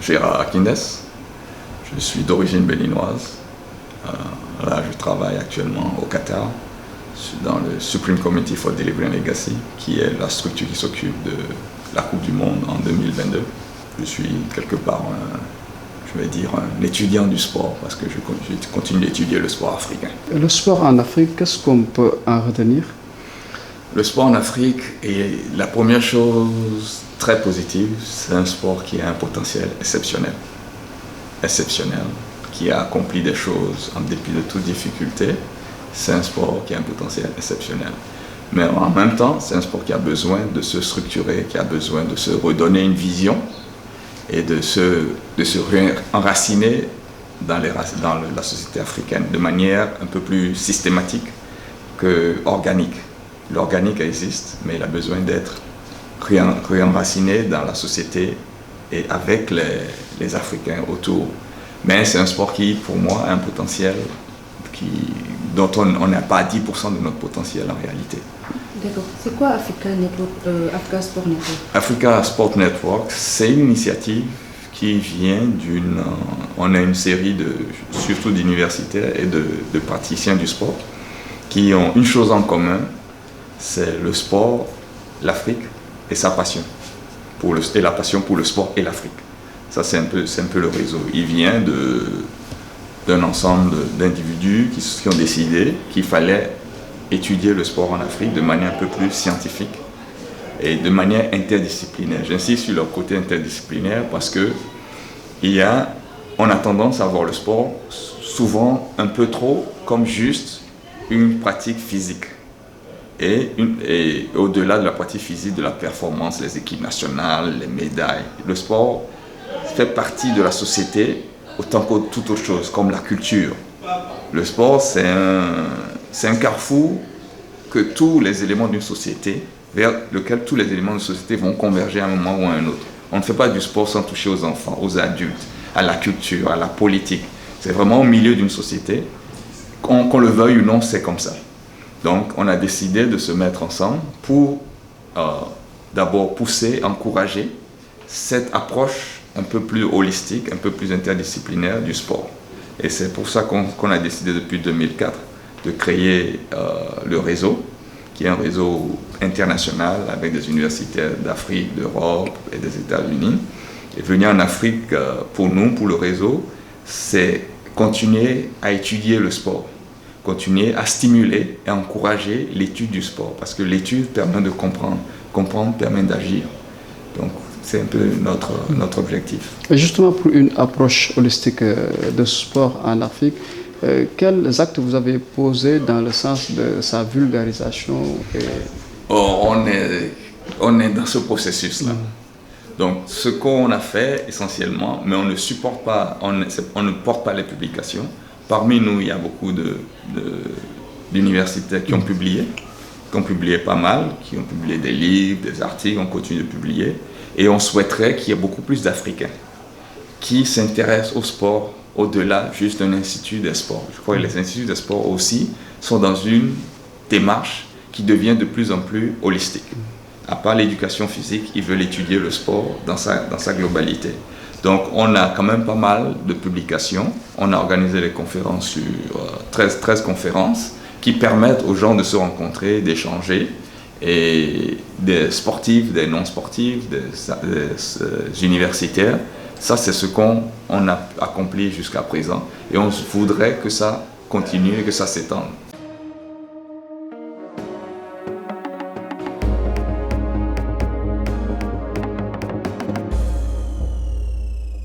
Gérard Akindès. Je suis d'origine béninoise. Là, je travaille actuellement au Qatar dans le Supreme Committee for Delivery and Legacy, qui est la structure qui s'occupe de la Coupe du Monde en 2022. Je suis quelque part, un étudiant du sport parce que je continue d'étudier le sport africain. Le sport en Afrique, qu'est-ce qu'on peut en retenir? Le sport en Afrique est la première chose très positive, c'est un sport qui a un potentiel exceptionnel, qui a accompli des choses en dépit de toute difficulté. C'est un sport qui a un potentiel exceptionnel. Mais en même temps, c'est un sport qui a besoin de se structurer, qui a besoin de se redonner une vision et de se enraciner dans la société africaine de manière un peu plus systématique qu'organique. L'organique existe, mais il a besoin d'être réenraciné dans la société et avec les Africains autour. Mais c'est un sport qui, pour moi, a un potentiel dont on n'a pas 10% de notre potentiel en réalité. D'accord. C'est quoi Africa Sport Network? Africa Sport Network, c'est une initiative qui vient on a une série surtout d'universitaires et de praticiens du sport qui ont une chose en commun, c'est le sport, l'Afrique et sa passion. Et la passion pour le sport et l'Afrique. Ça, c'est un peu le réseau. Il vient d'un ensemble d'individus qui ont décidé qu'il fallait étudier le sport en Afrique de manière un peu plus scientifique et de manière interdisciplinaire. J'insiste sur leur côté interdisciplinaire parce que on a tendance à voir le sport souvent un peu trop comme juste une pratique physique. Et au-delà de la pratique physique, de la performance, les équipes nationales, les médailles, le sport fait partie de la société autant que toute autre chose, comme la culture. Le sport, c'est un carrefour que tous les éléments d'une société, vers lequel tous les éléments de société vont converger à un moment ou à un autre. On ne fait pas du sport sans toucher aux enfants, aux adultes, à la culture, à la politique. C'est vraiment au milieu d'une société. Qu'on le veuille ou non, c'est comme ça. Donc, on a décidé de se mettre ensemble pour d'abord pousser, encourager cette approche un peu plus holistique, un peu plus interdisciplinaire du sport. Et c'est pour ça qu'on a décidé depuis 2004 de créer le réseau, qui est un réseau international avec des universitaires d'Afrique, d'Europe et des États-Unis. Et venir en Afrique, pour nous, pour le réseau, c'est continuer à étudier le sport, continuer à stimuler et encourager l'étude du sport, parce que l'étude permet de comprendre permet d'agir. Donc, c'est un peu notre objectif. Et justement, pour une approche holistique de sport en Afrique, quels actes vous avez posés dans le sens de sa vulgarisation on est dans ce processus-là. Donc, ce qu'on a fait essentiellement, mais on ne porte pas les publications. Parmi nous, il y a beaucoup d'universitaires qui ont publié pas mal, qui ont publié des livres, des articles, on continue de publier. Et on souhaiterait qu'il y ait beaucoup plus d'Africains qui s'intéressent au sport au-delà juste d'un institut des sports. Je crois que les instituts des sports aussi sont dans une démarche qui devient de plus en plus holistique. À part l'éducation physique, ils veulent étudier le sport dans sa globalité. Donc on a quand même pas mal de publications. On a organisé des conférences sur 13 conférences qui permettent aux gens de se rencontrer, d'échanger, et des sportifs, des non-sportifs, des universitaires. Ça, c'est ce qu'on a accompli jusqu'à présent. Et on voudrait que ça continue et que ça s'étende.